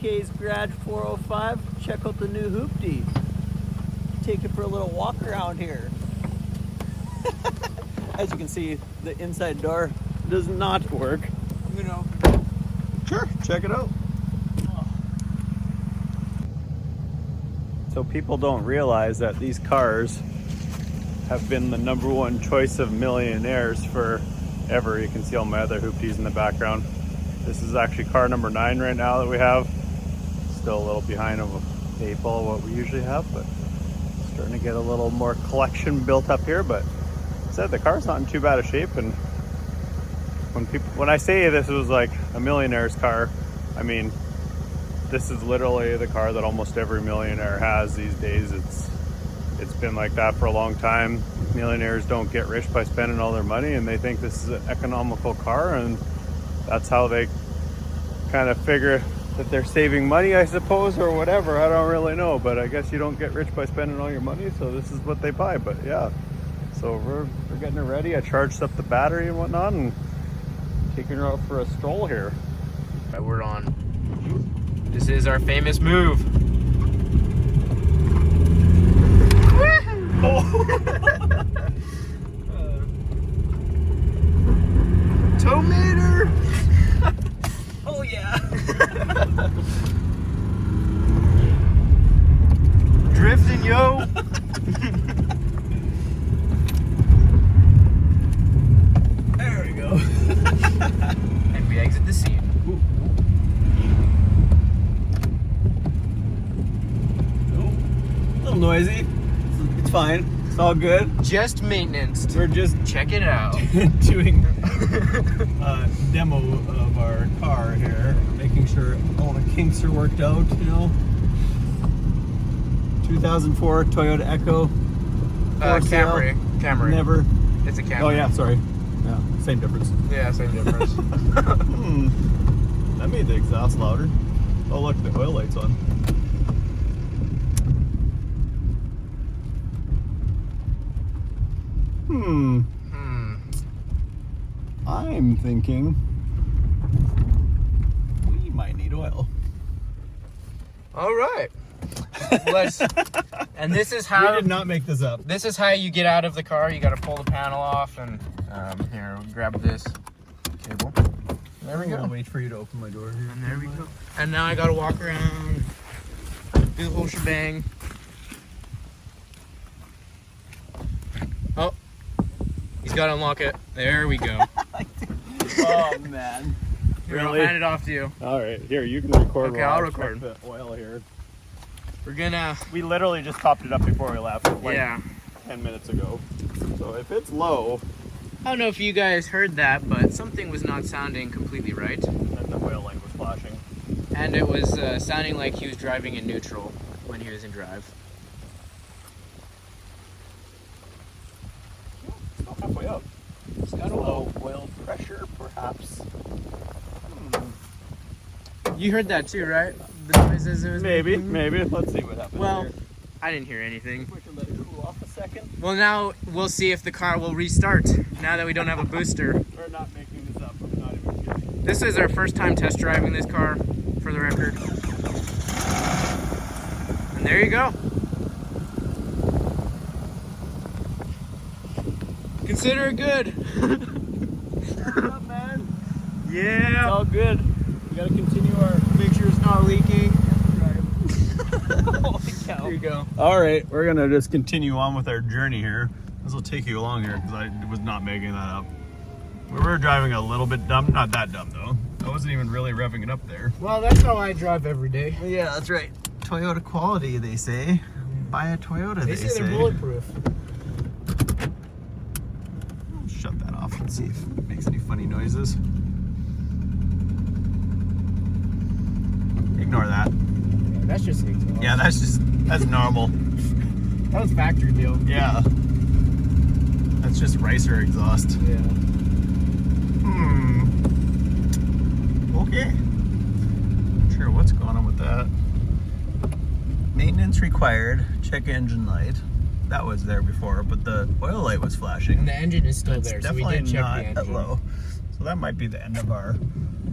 TK's Garage 405. Check out the new hooptie. Take it for a little walk around here. As you can see, the inside door does not work. You know. Sure, check it out. So people don't realize that these cars have been the #1 choice of millionaires forever. You can see all my other hoopties in the background. This is actually car number 9 right now that we have. Still a little behind of April, what we usually have, but starting to get a little more collection built up here. But like I said, the car's not in too bad a shape. And when I say this was like a millionaire's car, I mean, this is literally the car that almost every millionaire has these days. It's been like that for a long time. Millionaires don't get rich by spending all their money, and they think this is an economical car, and that's how they kind of figure that they're saving money, I suppose, or whatever. I don't really know, but I guess you don't get rich by spending all your money, so this is what they buy. But yeah, so we're getting it ready. I charged up the battery and whatnot, and taking her out for a stroll here. Right, we're on. This is our famous move. Tow meter. Oh yeah. Drifting, yo. There we go. And we exit the scene. Ooh. A little noisy. It's fine. It's all good. Just maintenance. We're just Check it out. doing a demo of our car here, making sure all the kinks are worked out, you know. 2004 Toyota Echo. Camry. Camry. Never. It's a Camry. Oh yeah, sorry. Yeah, same difference. Yeah, same difference. That made the exhaust louder. Oh look, the oil light's on. I'm thinking we might need oil. All right. Let's. And this is how. We did not make this up. This is how you get out of the car. You got to pull the panel off, and here, grab this cable. There we go. I'll wait for you to open my door here. And there we go. And now I got to walk around, do the whole shebang. Oh, he's got to unlock it. There we go. Oh man. Here, Really? I'll hand it off to you. All right, here you can record. Okay, while I'll I check record. the oil here. We're gonna. We literally just topped it up before we left, like Yeah. 10 minutes ago. So if it's low, I don't know if you guys heard that, but something was not sounding completely right. then the oil light was flashing. And it was sounding like he was driving in neutral when he was in drive. It's about halfway up. It's got a low oil pressure, perhaps. You heard that too, right? The noises it was Maybe, making? maybe. Let's see what happens Well, here. I didn't hear anything. We can let it cool off a second. Well, now we'll see if the car will restart now that we don't have a booster. We're not making this up. I'm not even kidding. This is our first time test driving this car, for the record. And there you go. Consider it good. What's up, man? It's Yeah. all good. We gotta continue our. Make sure it's not leaking. Holy cow. There you go. All right, we're gonna just continue on with our journey here. This will take you along here because I was not making that up. We were driving a little bit dumb, not that dumb though. I wasn't even really revving it up there. Well, that's how I drive every day. Yeah, that's right. Toyota quality, they say. Buy a Toyota, They say they're bulletproof. Shut that off and see if it makes any funny noises. Ignore that. Yeah, that's just the exhaust. Yeah, that's normal. That was factory deal. Yeah. That's just ricer exhaust. Yeah. Okay. Not sure what's going on with that. Maintenance required. Check engine light. That was there before, but the oil light was flashing. And the engine is still It's there, so we definitely did check not the engine. at low. So that might be the end of our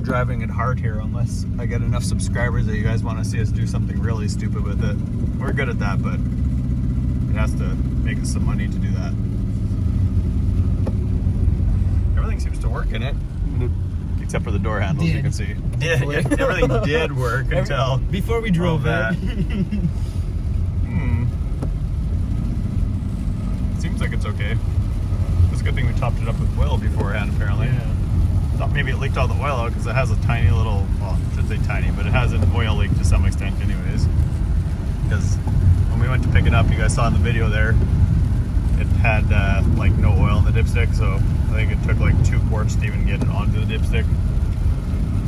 driving at heart here, unless I get enough subscribers that you guys want to see us do something really stupid with it. We're good at that, but it has to make us some money to do that. Everything seems to work in it, except for the door handles, you can see. Yeah, everything did work until before we drove that. Seems like it's okay. It's a good thing we topped it up with oil beforehand, apparently. Yeah. Thought maybe it leaked all the oil out because it has a tiny little, well, I should say tiny, but it has an oil leak to some extent anyways. Because when we went to pick it up, you guys saw in the video there, it had like no oil in the dipstick, so I think it took like 2 quarts to even get it onto the dipstick.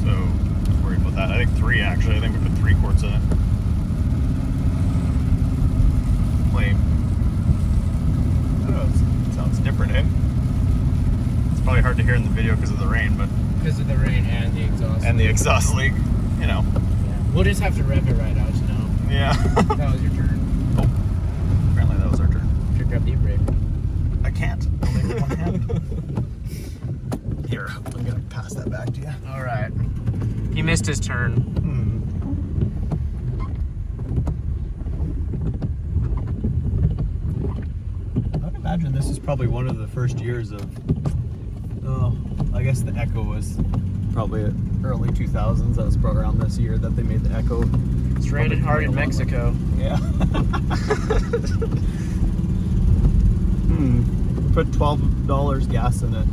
So I was worried about that. I think 3 actually. I think we put 3 quarts in it. Lame. Oh, it sounds different, eh? It's probably hard to hear in the video because of the rain, but Because of the rain and the exhaust. and the exhaust leak, you know. Yeah. We'll just have to rev it right out, you know. Yeah. That was your turn. Oh, apparently that was our turn. Should grab the e-brake. I can't. Only with one hand. Here, I'm gonna pass that back to you. All right. He missed his turn. I'd imagine this is probably one of the first years of, I guess the Echo was probably early 2000s. That was probably around this year that they made the Echo. It's raining hard in Mexico. Yeah. Put $12 gas in it.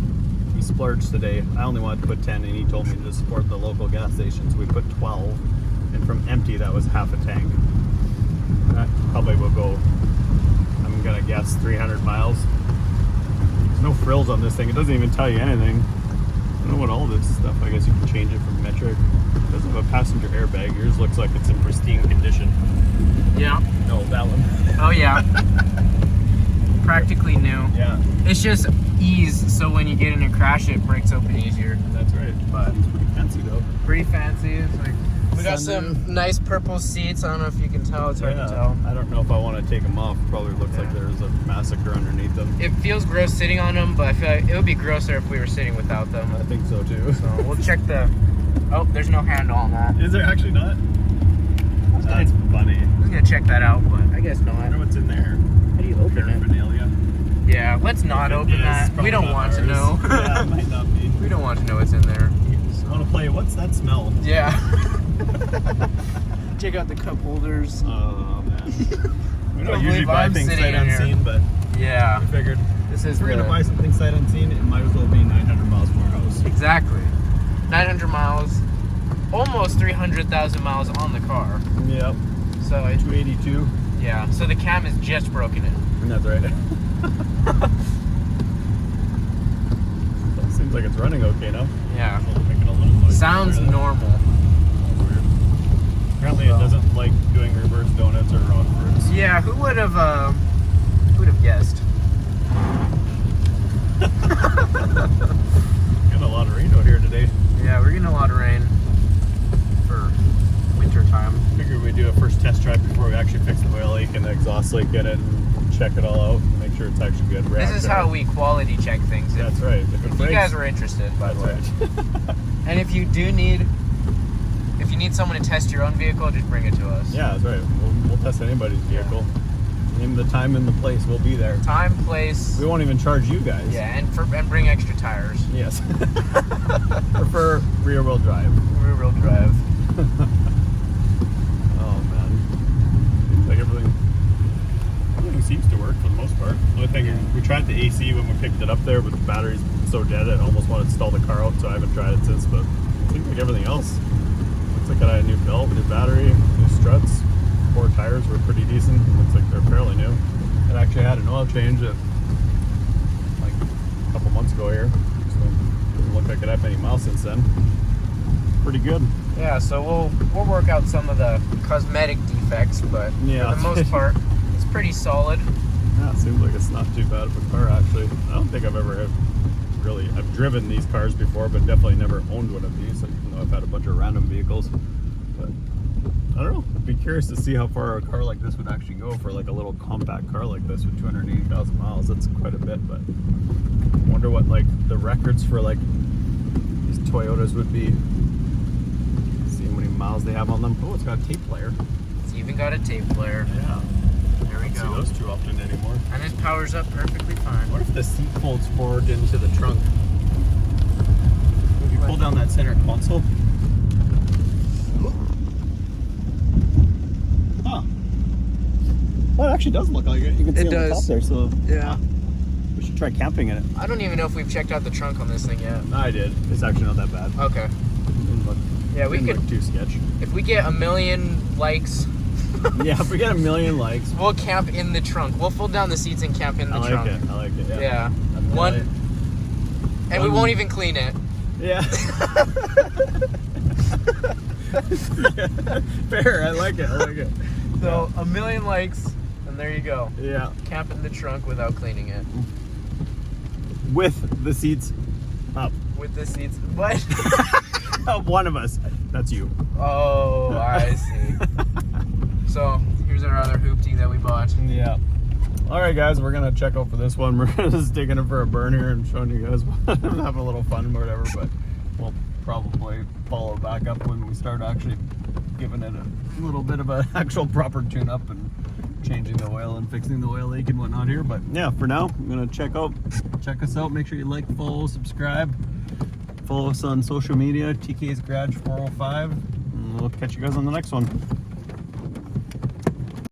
We splurged today. I only wanted to put 10 and he told me to support the local gas stations. We put 12 and from empty that was half a tank. That probably will go, I'm gonna guess 300 miles. There's no frills on this thing. It doesn't even tell you anything. I don't know what all this stuff, I guess you can change it from metric. It doesn't have a passenger airbag. Yours looks like it's in pristine condition. Yeah. No, that one. Oh yeah. Practically new. Yeah, It's just ease, so when you get in a crash, it breaks open easier. that's right. But It's pretty fancy though. pretty fancy. It's like we got Sunroof. some nice purple seats. I don't know if you can tell. It's hard to tell. I don't know if I want to take them off. Probably looks like there's a massacre underneath them. It feels gross sitting on them, but I feel like it would be grosser if we were sitting without them. I think so too. So we'll check the. Oh, there's no handle on that. Is there actually not? That's funny. I was gonna check that out, but I guess I not. wonder what's in there. How do you open it? Paraphernalia. Yeah, let's not If it open is, that. probably We don't not want to ours. know. Yeah, it might not be. We don't want to know what's in there. Want to play? What's that smell? Yeah. Check out the cup holders. Oh man. We Can't don't usually believe buy I'm things sitting sight in here. unseen, but Yeah. we figured This if is we're the, gonna buy something sight unseen, it might as well be 900 miles from our house. exactly 900 miles, almost 300,000 miles on the car. Yep. So it, 282. yeah. So the cam is just broken in. And that's right. Seems like it's running okay now. Yeah. Making a little noise. Sounds normal. Weird. Apparently it doesn't like doing reverse donuts or rock fruits. Yeah. Who would have guessed? Got a lot of rain out here today. Yeah, we're getting a lot of rain for winter time. Figured we'd do a first test drive before we actually fix the oil leak and the exhaust leak in it and check it all out and make sure it's actually good. This is how we quality check things. That's right. If it If you breaks, guys were interested, by that's the way. right. And if you need someone to test your own vehicle, just bring it to us. Yeah, that's right. We'll test anybody's vehicle. Name the time and the place. We'll be there. Time, place. We won't even charge you guys. Yeah, and bring extra tires. Yes. Prefer rear wheel drive. Rear wheel drive. Oh man. Seems like everything seems to work for the most part. The only thing we tried the AC when we picked it up there, but the battery's so dead I almost wanted to stall the car out, so I haven't tried it since, but it seems like everything else. Looks like it had a new belt, new battery, new struts. 4 tires were pretty decent. Looks like they're fairly new. It actually had an oil change like a couple months ago here. So it doesn't look like it had many miles since then. Pretty good. Yeah, so we'll work out some of the cosmetic defects, but Yeah. for the most part, it's pretty solid. Yeah, it seems like it's not too bad of a car actually. I don't think I've ever I've driven these cars before, but definitely never owned one of these, even though I've had a bunch of random vehicles. But I don't know. I'd be curious to see how far a car like this would actually go for like a little compact car like this with 280,000 miles. That's quite a bit, but I wonder what like the records for like Toyotas would be. See how many miles they have on them. Oh, it's got a tape player. It's even got a tape player. Yeah. There we Don't see go. those too often anymore. And it powers up perfectly fine. What if the seat folds forward into the trunk? If you pull down that center console. Huh. Well, it actually does look like it. You can see It on the top does. there, so Yeah. we should try camping in it. I don't even know if we've checked out the trunk on this thing yet. I did. It's actually not that bad. Okay. Didn't look, Yeah, we didn't could. look too sketch. If we get 1 million likes, Yeah, if we get 1 million likes. we'll camp in the trunk. We'll fold down the seats and camp in the I like trunk. it. I like it. Yeah. Yeah. A million. And we won't even clean it. Yeah. Yeah. Fair. I like it. I like it. So 1 million likes, and there you go. Yeah. Camp in the trunk without cleaning it. With the seats up. With the seats. What? One of us. That's you. Oh, I see. So here's our other hooptie that we bought. Yeah. All right, guys, we're gonna check out for this one. We're just taking it for a burn here and showing you guys, have a little fun or whatever. But we'll probably follow back up when we start actually giving it a little bit of an actual proper tune-up and changing the oil and fixing the oil leak and whatnot here. But yeah, for now, I'm gonna check us out. Make sure you like, follow, subscribe. Follow us on social media, TK's Garage 405. And we'll catch you guys on the next one.